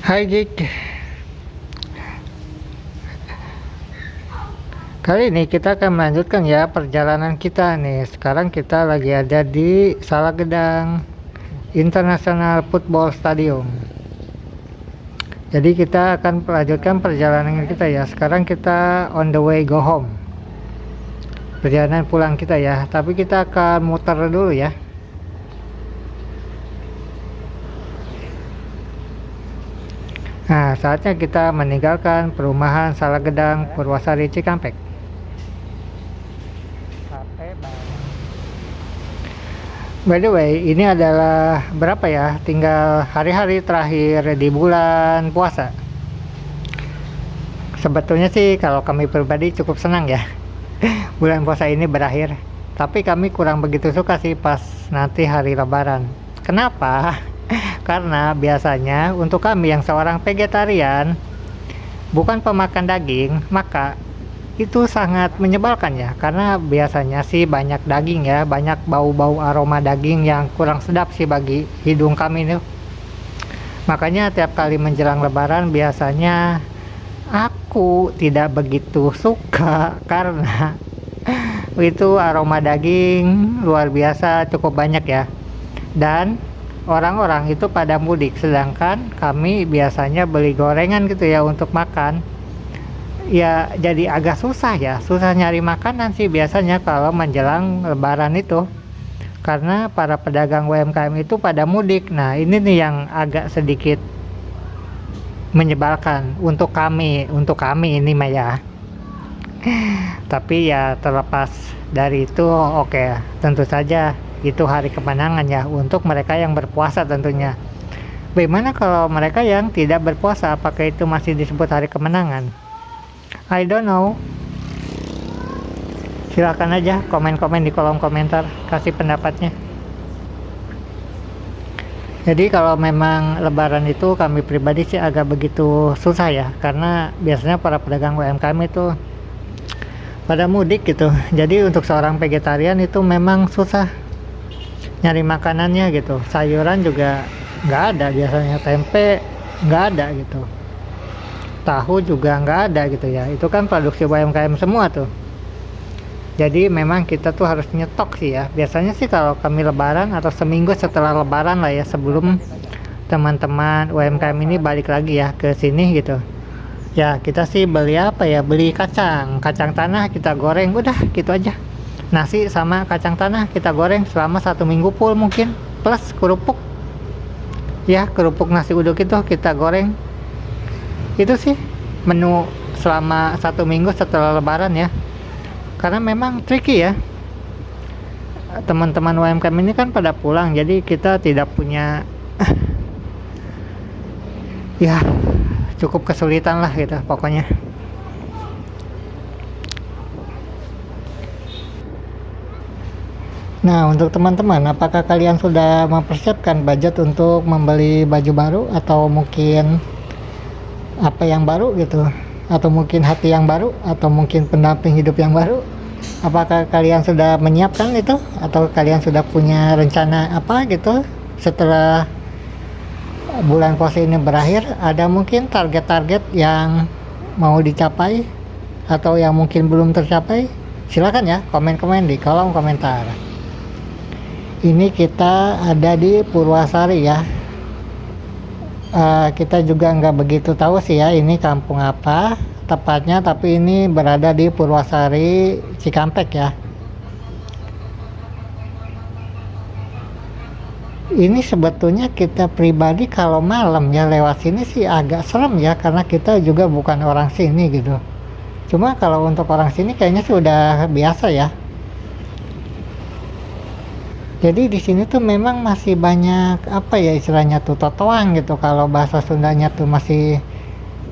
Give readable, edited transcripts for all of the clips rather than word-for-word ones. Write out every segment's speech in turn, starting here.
Hai Gik, kali ini kita akan melanjutkan ya perjalanan kita nih. Sekarang kita lagi ada di Salagedang International Football Stadium. Jadi kita akan melanjutkan perjalanan kita ya. Sekarang kita on the way go home. Perjalanan pulang kita ya. Tapi kita akan muter dulu ya. Nah, saatnya kita meninggalkan perumahan Salagedang Purwasari Cikampek. By the way, ini adalah berapa ya? Tinggal hari-hari terakhir di bulan puasa. Sebetulnya sih kalau kami pribadi cukup senang ya. Bulan puasa ini berakhir. Tapi kami kurang begitu suka sih pas nanti hari Lebaran. Kenapa? Karena biasanya untuk kami yang seorang vegetarian, bukan pemakan daging, maka itu sangat menyebalkan ya, karena biasanya sih banyak daging ya, banyak bau-bau aroma daging yang kurang sedap sih bagi hidung kami nih. Makanya tiap kali menjelang Lebaran biasanya aku tidak begitu suka karena itu aroma daging luar biasa cukup banyak ya, dan orang-orang itu pada mudik, sedangkan kami biasanya beli gorengan gitu ya untuk makan. Ya jadi agak susah ya, susah nyari makanan sih biasanya kalau menjelang Lebaran itu, karena para pedagang UMKM itu pada mudik. Nah ini nih yang agak sedikit menyebalkan untuk kami ini mah ya. Tapi ya terlepas dari itu, oke, tentu saja itu hari kemenangan ya untuk mereka yang berpuasa tentunya. Bagaimana kalau mereka yang tidak berpuasa, apakah itu masih disebut hari kemenangan? I don't know. Silakan aja komen-komen di kolom komentar, kasih pendapatnya. Jadi kalau memang Lebaran itu kami pribadi sih agak begitu susah ya, karena biasanya para pedagang UMKM itu pada mudik gitu. Jadi untuk seorang vegetarian itu memang susah nyari makanannya gitu. Sayuran juga nggak ada biasanya, tempe nggak ada gitu, tahu juga nggak ada gitu ya. Itu kan produksi UMKM semua tuh. Jadi memang kita tuh harus nyetok sih ya. Biasanya sih kalau kami Lebaran atau seminggu setelah Lebaran lah ya, sebelum teman-teman UMKM ini balik lagi ya ke sini gitu. Ya kita sih beli apa ya, beli kacang tanah kita goreng, udah gitu aja. Nasi sama kacang tanah kita goreng selama 1 minggu full mungkin, plus kerupuk ya, kerupuk nasi uduk itu kita goreng. Itu sih menu selama 1 minggu setelah Lebaran ya, karena memang tricky ya, teman-teman UMKM ini kan pada pulang, jadi kita tidak punya ya cukup kesulitan lah gitu pokoknya. Nah untuk teman-teman, apakah kalian sudah mempersiapkan budget untuk membeli baju baru, atau mungkin apa yang baru gitu, atau mungkin hati yang baru, atau mungkin pendamping hidup yang baru? Apakah kalian sudah menyiapkan itu, atau kalian sudah punya rencana apa gitu setelah bulan puasa ini berakhir? Ada mungkin target-target yang mau dicapai atau yang mungkin belum tercapai? Silakan ya komen-komen di kolom komentar. Ini kita ada di Purwasari ya. Kita juga nggak begitu tahu sih ya ini kampung apa tepatnya, tapi ini berada di Purwasari Cikampek ya. Ini sebetulnya kita pribadi kalau malam ya lewat sini sih agak serem ya, karena kita juga bukan orang sini gitu. Cuma kalau untuk orang sini kayaknya sudah biasa ya. Jadi di sini tuh memang masih banyak apa ya istilahnya tuh totoang gitu, kalau bahasa Sundanya tuh masih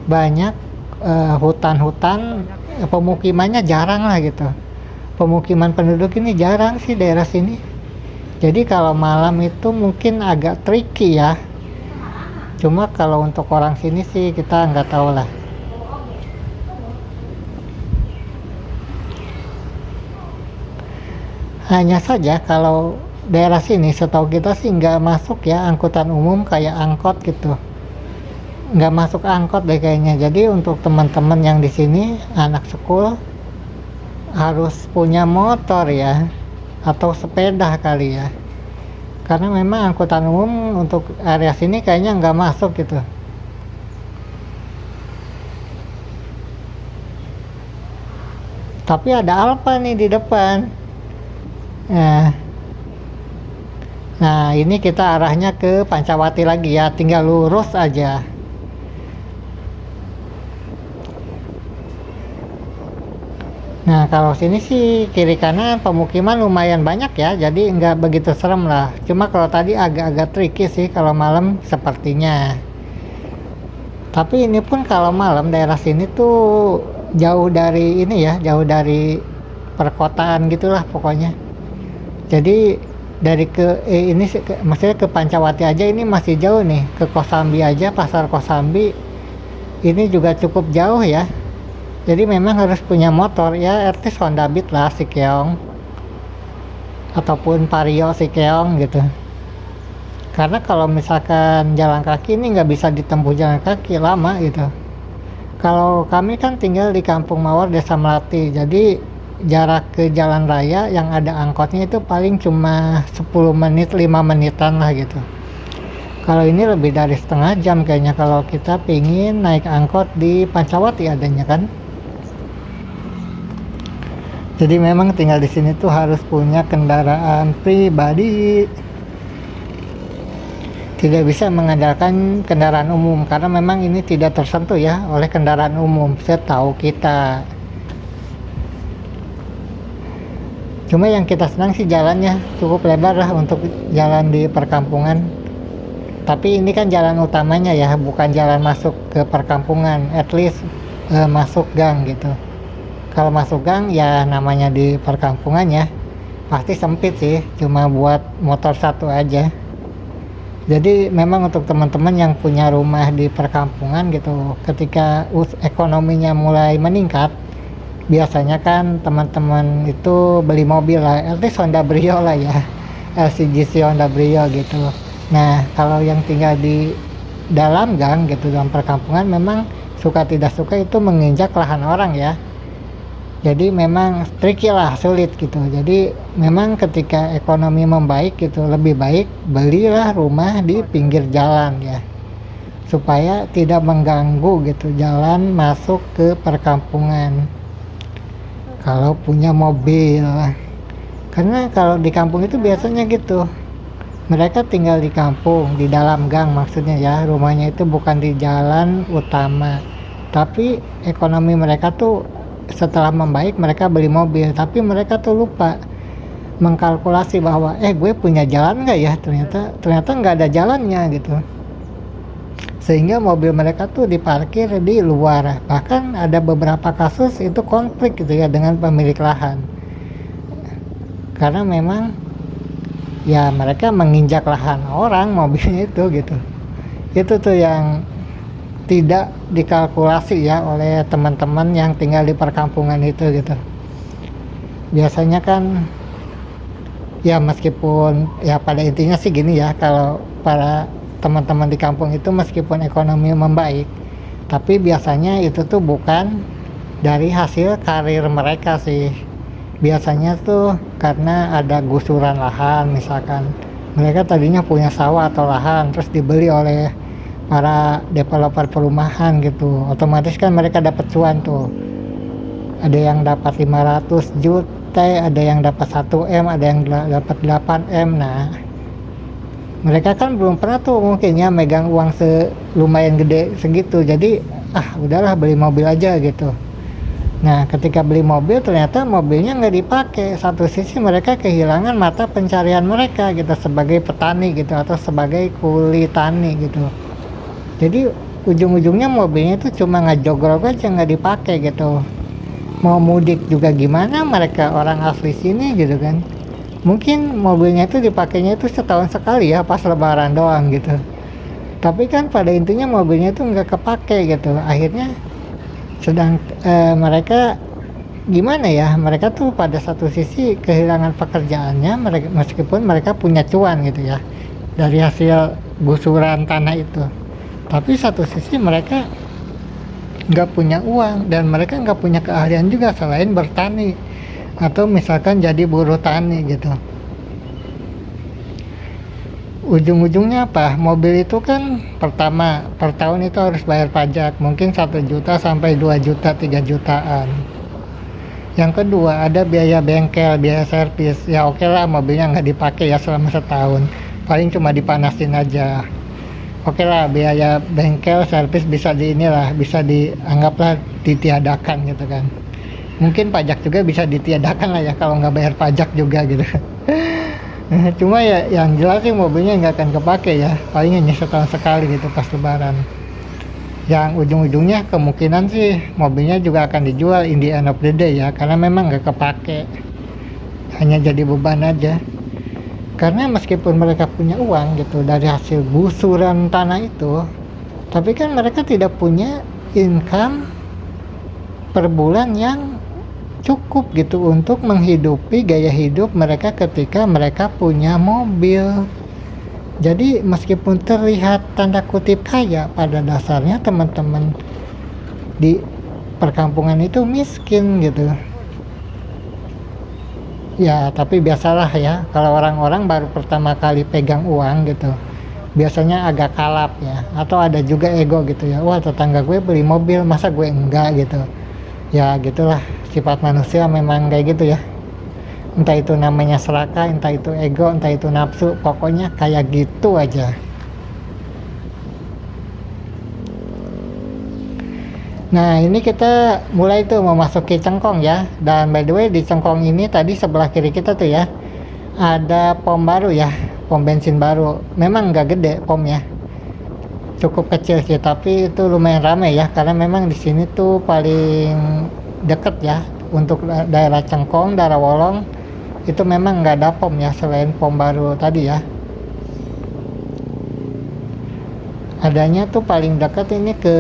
banyak hutan-hutan, pemukimannya jarang lah gitu. Pemukiman penduduk ini jarang sih daerah sini. Jadi kalau malam itu mungkin agak tricky ya. Cuma kalau untuk orang sini sih kita nggak tahu lah. Hanya saja kalau daerah sini setahu kita sih nggak masuk ya angkutan umum kayak angkot gitu. nggak masuk angkot deh kayaknya. Jadi untuk teman-teman yang di sini anak sekul harus punya motor ya, atau sepeda kali ya, karena memang angkutan umum untuk area sini kayaknya nggak masuk gitu. Tapi ada Alfa nih di depan. Nah, ini kita arahnya ke Pancawati lagi ya, tinggal lurus aja. Nah, kalau sini sih kiri kanan pemukiman lumayan banyak ya, jadi nggak begitu serem lah. Cuma kalau tadi agak-agak tricky sih kalau malam sepertinya. Tapi ini pun kalau malam daerah sini tuh jauh dari ini ya, jauh dari perkotaan gitulah pokoknya. Jadi dari ini maksudnya ke Pancawati aja ini masih jauh nih. Ke Kosambi aja, pasar Kosambi ini juga cukup jauh ya. Jadi memang harus punya motor ya, at least Honda Beat lah si Keong, ataupun Vario si Keong gitu. Karena kalau misalkan jalan kaki ini nggak bisa ditempuh jalan kaki lama gitu. Kalau kami kan tinggal di Kampung Mawar, Desa Melati, jadi jarak ke jalan raya yang ada angkotnya itu paling cuma 10 menit, 5 menitan lah gitu. Kalau ini lebih dari setengah jam kayaknya kalau kita pingin naik angkot di Pancawati adanya kan. Jadi memang tinggal di sini tuh harus punya kendaraan pribadi. Tidak bisa mengandalkan kendaraan umum karena memang ini tidak tersentuh ya oleh kendaraan umum setahu kita. Cuma yang kita senang sih jalannya cukup lebar lah untuk jalan di perkampungan. Tapi ini kan jalan utamanya ya, bukan jalan masuk ke perkampungan, at least masuk gang gitu. Kalau masuk gang ya namanya di perkampungan ya, pasti sempit sih, cuma buat motor satu aja. Jadi memang untuk teman-teman yang punya rumah di perkampungan gitu, ketika ekonominya mulai meningkat, biasanya kan teman-teman itu beli mobil lah, at least Honda Brio lah ya, LCGC Honda Brio gitu. Nah kalau yang tinggal di dalam gang gitu, dalam perkampungan, memang suka tidak suka itu menginjak lahan orang ya. Jadi memang tricky lah, sulit gitu. Jadi memang ketika ekonomi membaik gitu, lebih baik belilah rumah di pinggir jalan ya, supaya tidak mengganggu gitu jalan masuk ke perkampungan kalau punya mobil. Karena kalau di kampung itu biasanya gitu, mereka tinggal di kampung, di dalam gang maksudnya ya, rumahnya itu bukan di jalan utama. Tapi ekonomi mereka tuh setelah membaik mereka beli mobil, tapi mereka tuh lupa mengkalkulasi bahwa gue punya jalan nggak ya, ternyata nggak ada jalannya gitu, sehingga mobil mereka tuh diparkir di luar. Bahkan ada beberapa kasus itu konflik gitu ya dengan pemilik lahan, karena memang ya mereka menginjak lahan orang mobilnya itu gitu. Itu tuh yang tidak dikalkulasi ya oleh teman-teman yang tinggal di perkampungan itu gitu. Biasanya kan ya meskipun ya pada intinya sih gini ya, kalau para teman-teman di kampung itu meskipun ekonomi membaik, tapi biasanya itu tuh bukan dari hasil karir mereka sih. Biasanya tuh karena ada gusuran lahan, misalkan mereka tadinya punya sawah atau lahan terus dibeli oleh para developer perumahan gitu, otomatis kan mereka dapat cuan tuh. Ada yang dapat 500 juta, ada yang dapat 1M, ada yang dapat 8M. Nah mereka kan belum pernah tuh mungkin ya megang uang lumayan gede segitu, jadi udahlah beli mobil aja gitu. Nah ketika beli mobil ternyata mobilnya nggak dipakai. Satu sisi mereka kehilangan mata pencarian mereka gitu sebagai petani gitu, atau sebagai kuli tani gitu. Jadi ujung-ujungnya mobilnya itu cuma ngejogrok aja, nggak dipakai gitu. Mau mudik juga gimana, mereka orang asli sini gitu kan. Mungkin mobilnya itu dipakainya itu setahun sekali ya, pas lebaran doang gitu. Tapi kan pada intinya mobilnya itu nggak kepake gitu. Akhirnya mereka gimana ya, mereka tuh pada satu sisi kehilangan pekerjaannya, meskipun mereka punya cuan gitu ya dari hasil gusuran tanah itu. Tapi satu sisi mereka nggak punya uang dan mereka nggak punya keahlian juga selain bertani atau misalkan jadi buruh tani gitu. Ujung-ujungnya apa? Mobil itu kan pertama per tahun itu harus bayar pajak mungkin 1 juta sampai 2 juta 3 jutaan. Yang kedua ada biaya bengkel, biaya servis. Ya oke lah mobilnya nggak dipakai ya selama setahun, paling cuma dipanasin aja. Oke lah biaya bengkel servis bisa bisa dianggaplah ditiadakan gitu kan. Mungkin pajak juga bisa ditiadakan lah ya kalau nggak bayar pajak juga gitu. Cuma ya yang jelas sih mobilnya nggak akan kepake ya, paling hanya setahun sekali gitu pas lebaran. Yang ujung-ujungnya kemungkinan sih mobilnya juga akan dijual in the end of the day ya, karena memang nggak kepake, hanya jadi beban aja. Karena meskipun mereka punya uang gitu dari hasil gusuran tanah itu, tapi kan mereka tidak punya income per bulan yang cukup gitu untuk menghidupi gaya hidup mereka ketika mereka punya mobil. Jadi meskipun terlihat tanda kutip kaya, pada dasarnya teman-teman di perkampungan itu miskin gitu. Ya tapi biasalah ya, kalau orang-orang baru pertama kali pegang uang gitu biasanya agak kalap ya, atau ada juga ego gitu ya, wah tetangga gue beli mobil masa gue enggak gitu. Ya gitulah, sifat manusia memang kayak gitu ya, entah itu namanya serakah, entah itu ego, entah itu nafsu, pokoknya kayak gitu aja. Nah ini kita mulai tuh memasuki Cengkong ya, dan by the way di Cengkong ini tadi sebelah kiri kita tuh ya ada pom baru ya, pom bensin baru. Memang nggak gede pomnya, cukup kecil sih, tapi itu lumayan ramai ya karena memang di sini tuh paling deket ya untuk daerah Cengkong, daerah Wolong itu memang nggak ada pom ya selain pom baru tadi ya. Adanya tuh paling dekat ini ke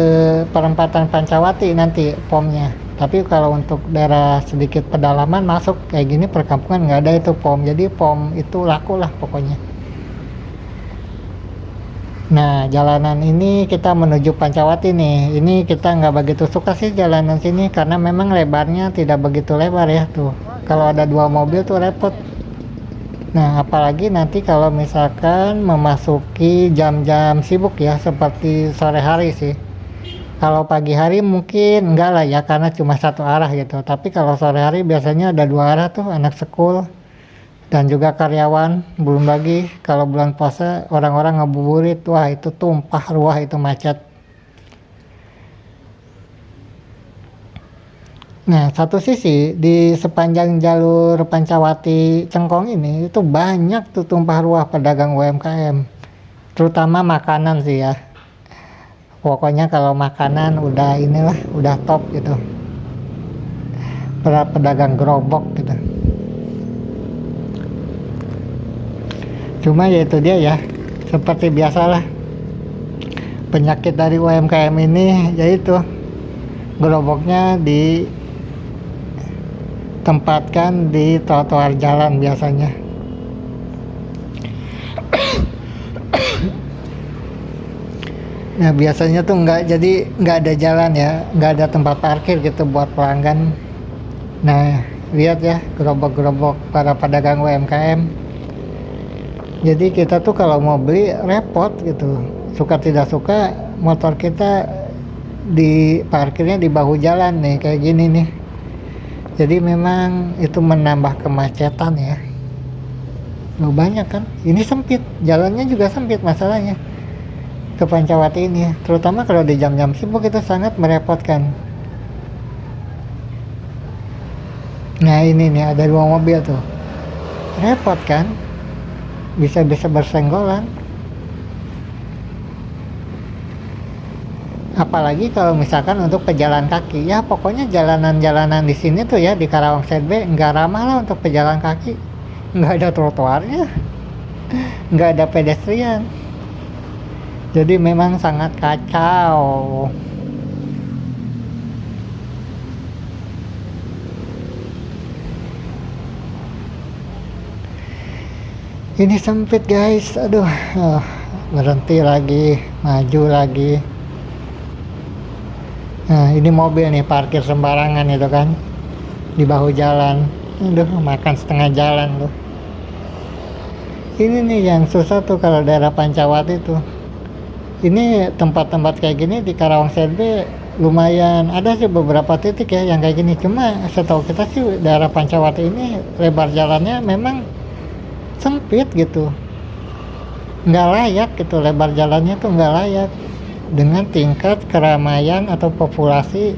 perempatan Pancawati nanti pomnya, tapi kalau untuk daerah sedikit pedalaman masuk kayak gini perkampungan nggak ada itu pom, jadi pom itu laku lah pokoknya. Nah jalanan ini kita menuju Pancawati nih, ini kita nggak begitu suka sih jalanan sini karena memang lebarnya tidak begitu lebar ya tuh, kalau ada 2 mobil tuh repot. Nah apalagi nanti kalau misalkan memasuki jam-jam sibuk ya seperti sore hari sih. Kalau pagi hari mungkin enggak lah ya karena cuma satu arah gitu, tapi kalau sore hari biasanya ada 2 arah tuh, anak sekul dan juga karyawan. Belum lagi kalau bulan puasa orang-orang ngabuburit, wah itu tumpah ruah, itu macet. Nah satu sisi di sepanjang jalur Pancawati Cengkong ini itu banyak tuh tumpah ruah pedagang UMKM, terutama makanan sih ya. Pokoknya kalau makanan udah inilah, udah top gitu, para pedagang gerobak gitu. Cuma ya itu dia ya, seperti biasalah penyakit dari UMKM ini, yaitu gerobaknya ditempatkan di trotoar jalan biasanya. Nah biasanya tuh nggak ada jalan ya, nggak ada tempat parkir gitu buat pelanggan. Nah lihat ya gerobak-gerobak para pedagang UMKM. Jadi kita tuh kalau mau beli repot gitu, suka tidak suka motor kita di parkirnya di bahu jalan nih kayak gini nih. Jadi memang itu menambah kemacetan ya. Loh banyak kan, ini sempit, jalannya juga sempit masalahnya ke Pancawati ini, terutama kalau di jam-jam sibuk itu sangat merepotkan. Nah ini nih ada 2 mobil tuh, repot kan, bisa-bisa bersenggolan. Apalagi kalau misalkan untuk pejalan kaki ya, pokoknya jalanan-jalanan di sini tuh ya di Karawang Setbe nggak ramah lah untuk pejalan kaki, nggak ada trotoarnya, nggak ada pedestrian. Jadi memang sangat kacau. Ini sempit guys, aduh. berhenti lagi, maju lagi. Nah ini mobil nih parkir sembarangan itu kan di bahu jalan. Aduh, makan setengah jalan tuh. Ini nih yang susah tuh kalau daerah Pancawati tuh. Ini tempat-tempat kayak gini di Karawang Serbe lumayan ada sih beberapa titik ya yang kayak gini. Cuma setahu kita sih daerah Pancawati ini lebar jalannya memang sempit gitu, nggak layak gitu, lebar jalannya tuh nggak layak dengan tingkat keramaian atau populasi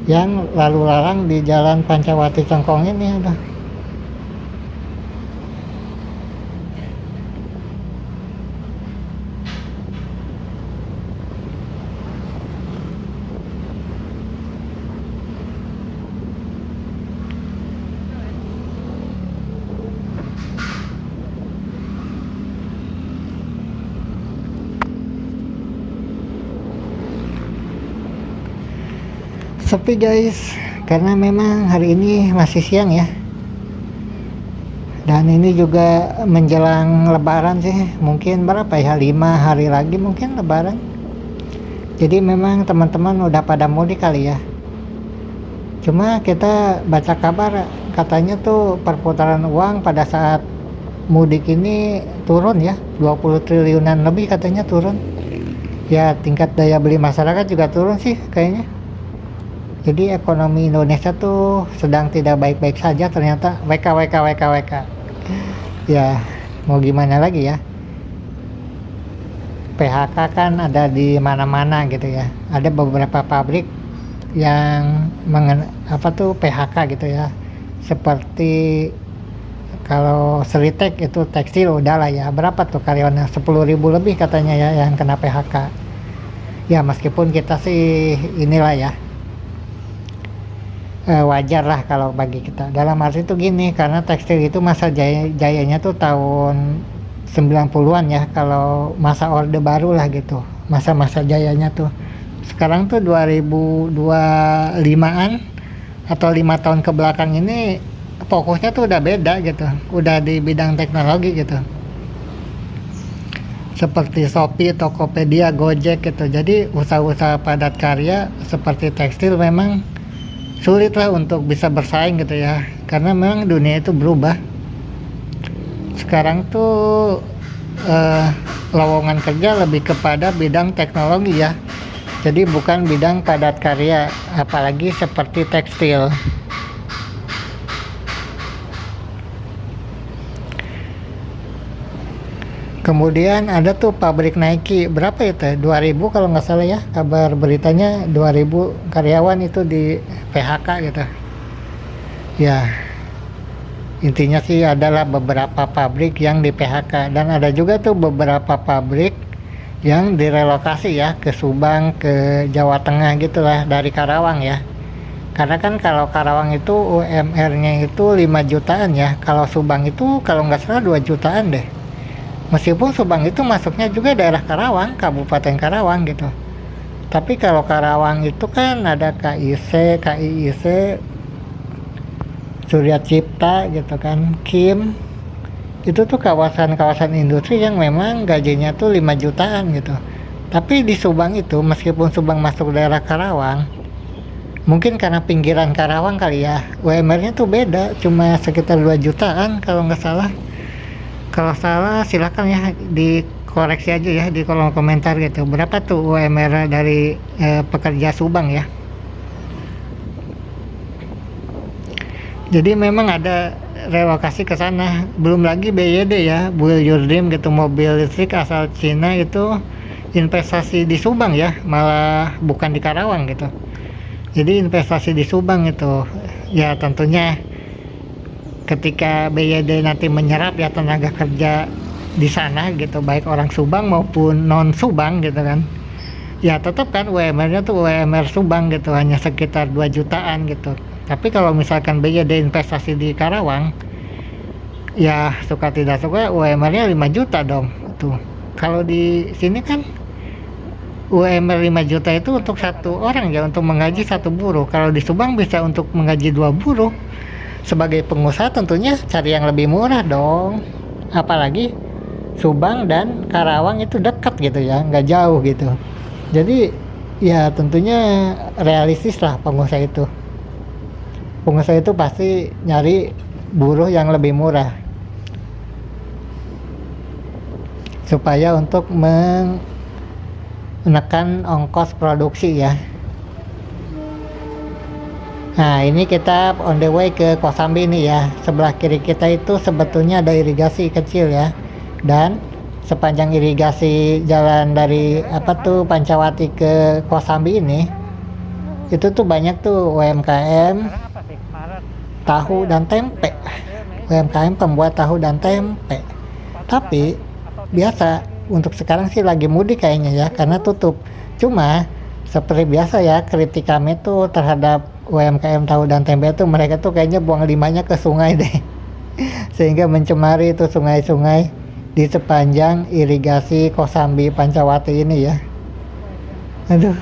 yang lalu lalang di jalan Pancawati Cengkong ini ada. Sepi guys, karena memang hari ini masih siang ya. Dan ini juga menjelang lebaran sih, mungkin berapa ya, 5 hari lagi mungkin lebaran. Jadi memang teman-teman udah pada mudik kali ya. Cuma kita baca kabar katanya tuh perputaran uang pada saat mudik ini turun ya, 20 triliunan lebih katanya turun. Ya tingkat daya beli masyarakat juga turun sih kayaknya. Jadi ekonomi Indonesia tuh sedang tidak baik-baik saja ternyata. WK. Ya mau gimana lagi ya, PHK kan ada di mana-mana gitu ya. Ada beberapa pabrik yang PHK gitu ya. Seperti kalau Seritek itu tekstil udah lah ya, berapa tuh karyawannya, 10.000 lebih katanya ya yang kena PHK. Ya meskipun kita sih inilah ya, wajar lah kalau bagi kita. Dalam arti itu gini, karena tekstil itu masa jayanya tuh tahun 90-an ya, kalau masa Orde Baru lah gitu, masa-masa jayanya tuh. Sekarang tuh 2025-an atau 5 tahun ke belakang ini fokusnya tuh udah beda gitu, udah di bidang teknologi gitu, seperti Shopee, Tokopedia, Gojek gitu. Jadi usaha-usaha padat karya seperti tekstil memang sulit lah untuk bisa bersaing gitu ya, karena memang dunia itu berubah. Sekarang tuh lowongan kerja lebih kepada bidang teknologi ya, jadi bukan bidang padat karya, apalagi seperti tekstil. Kemudian ada tuh pabrik Nike, berapa itu? 2000 kalau nggak salah ya, kabar beritanya 2000 karyawan itu di PHK gitu. Ya, intinya sih adalah beberapa pabrik yang di PHK, dan ada juga tuh beberapa pabrik yang direlokasi ya ke Subang, ke Jawa Tengah gitulah dari Karawang ya. Karena kan kalau Karawang itu UMR-nya itu 5 jutaan ya, kalau Subang itu kalau nggak salah 2 jutaan deh. Meskipun Subang itu masuknya juga daerah Karawang, Kabupaten Karawang gitu. Tapi kalau Karawang itu kan ada KIC, Surya Cipta gitu kan, Kim. Itu tuh kawasan-kawasan industri yang memang gajinya tuh 5 jutaan gitu. Tapi di Subang itu, meskipun Subang masuk daerah Karawang, mungkin karena pinggiran Karawang kali ya, UMR-nya tuh beda, cuma sekitar 2 jutaan kalau nggak salah. Kalau salah silakan ya dikoreksi aja ya di kolom komentar gitu. Berapa tuh UMR dari pekerja Subang ya. Jadi memang ada relokasi ke sana. Belum lagi BYD ya, Build Your Dream gitu, mobil listrik asal Cina itu investasi di Subang ya, malah bukan di Karawang gitu. Jadi investasi di Subang itu ya tentunya ketika BYD nanti menyerap ya tenaga kerja di sana gitu, baik orang Subang maupun non Subang gitu kan, ya tetap kan UMR-nya tuh UMR Subang gitu, hanya sekitar 2 jutaan gitu. Tapi kalau misalkan BYD investasi di Karawang, ya suka tidak suka UMR-nya 5 juta dong tuh. Kalau di sini kan UMR 5 juta itu untuk satu orang ya, untuk menggaji satu buruh. Kalau di Subang bisa untuk menggaji 2 buruh. Sebagai pengusaha tentunya cari yang lebih murah dong, apalagi Subang dan Karawang itu dekat gitu ya, nggak jauh gitu. Jadi ya tentunya realistis lah pengusaha itu pasti nyari buruh yang lebih murah supaya untuk menekan ongkos produksi ya. Nah ini kita on the way ke Kosambi nih ya. Sebelah kiri kita itu sebetulnya ada irigasi kecil ya. Dan sepanjang irigasi jalan dari Pancawati ke Kosambi ini, itu tuh banyak tuh UMKM tahu dan tempe. UMKM pembuat tahu dan tempe. Tapi biasa untuk sekarang sih lagi mudik kayaknya ya, karena tutup. Cuma seperti biasa ya, kritik kami tuh terhadap UMKM tahu dan tempe itu, mereka tuh kayaknya buang limbahnya ke sungai deh. Sehingga mencemari itu sungai-sungai di sepanjang irigasi Kosambi Pancawati ini ya. Aduh,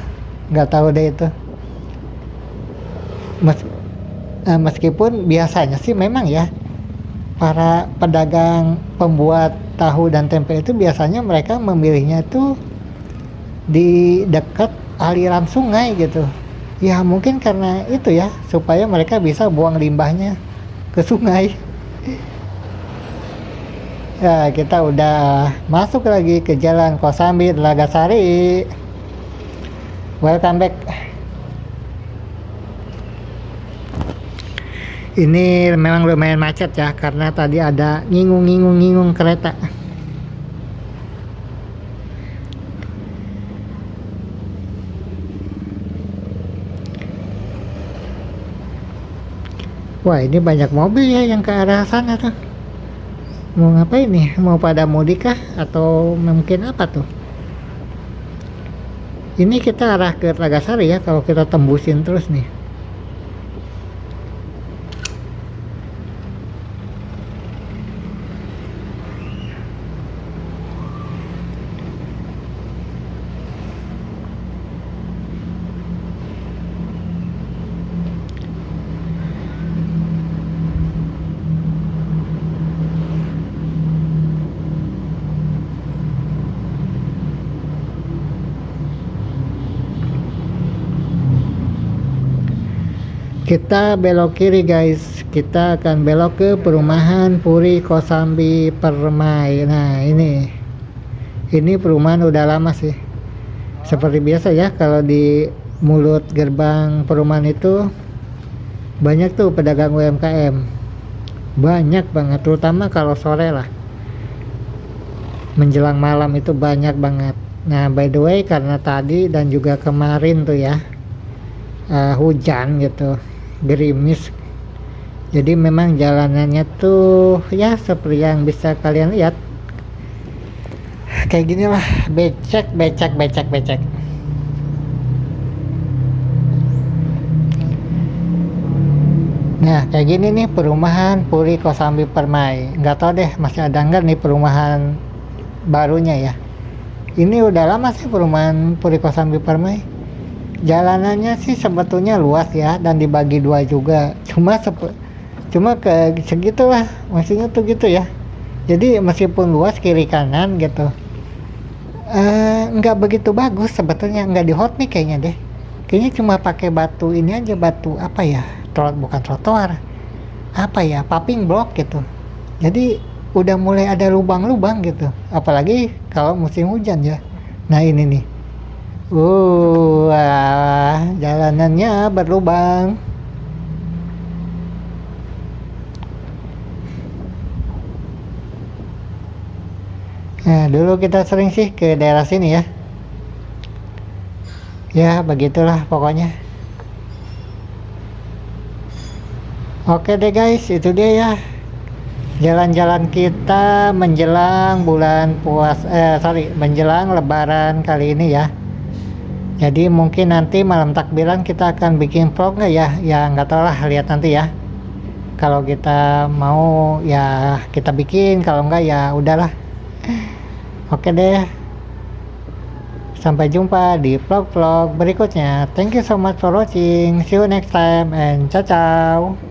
nggak tahu deh itu. Meskipun biasanya sih memang ya, para pedagang pembuat tahu dan tempe itu biasanya mereka memilihnya itu di dekat aliran sungai gitu. Ya mungkin karena itu ya, supaya mereka bisa buang limbahnya ke sungai. Ya kita udah masuk lagi ke jalan Kosambi Telagasari. Welcome back. Ini memang lumayan macet ya, karena tadi ada ngingung kereta. Wah ini banyak mobil ya yang ke arah sana tuh. Mau ngapain nih? Mau pada mudik kah? Atau mungkin apa tuh? Ini kita arah ke Telagasari ya, kalau kita tembusin terus nih. Kita belok kiri guys, kita akan belok ke perumahan Puri Kosambi Permai. Nah ini perumahan udah lama sih. Seperti biasa ya, kalau di mulut gerbang perumahan itu banyak tuh pedagang UMKM, banyak banget, terutama kalau sore lah, menjelang malam itu banyak banget. Nah by the way, karena tadi dan juga kemarin tuh ya hujan gitu, gerimis, jadi memang jalanannya tuh ya seperti yang bisa kalian lihat kayak gini lah, becek. Nah kayak gini nih perumahan Puri Kosambi Permai. Nggak tahu deh masih ada nggak nih perumahan barunya ya. Ini udah lama sih perumahan Puri Kosambi Permai. Jalanannya sih sebetulnya luas ya, dan dibagi dua juga. Cuma ke segitulah, maksudnya tuh gitu ya. Jadi meskipun luas kiri kanan gitu, nggak begitu bagus sebetulnya, nggak di hot nih kayaknya deh. Kayaknya cuma pakai batu ini aja, batu apa ya? Bukan trotoar, apa ya? Paving block gitu. Jadi udah mulai ada lubang-lubang gitu. Apalagi kalau musim hujan ya. Nah ini nih. Jalanannya berlubang. Nah, dulu kita sering sih ke daerah sini ya. Ya, begitulah pokoknya. Oke deh guys, itu dia ya. Jalan-jalan kita menjelang menjelang Lebaran kali ini ya. Jadi mungkin nanti malam takbiran kita akan bikin vlog nggak ya? Ya nggak tahu lah, lihat nanti ya. Kalau kita mau ya kita bikin, kalau nggak ya udahlah. Oke deh. Sampai jumpa di vlog-vlog berikutnya. Thank you so much for watching. See you next time and ciao ciao.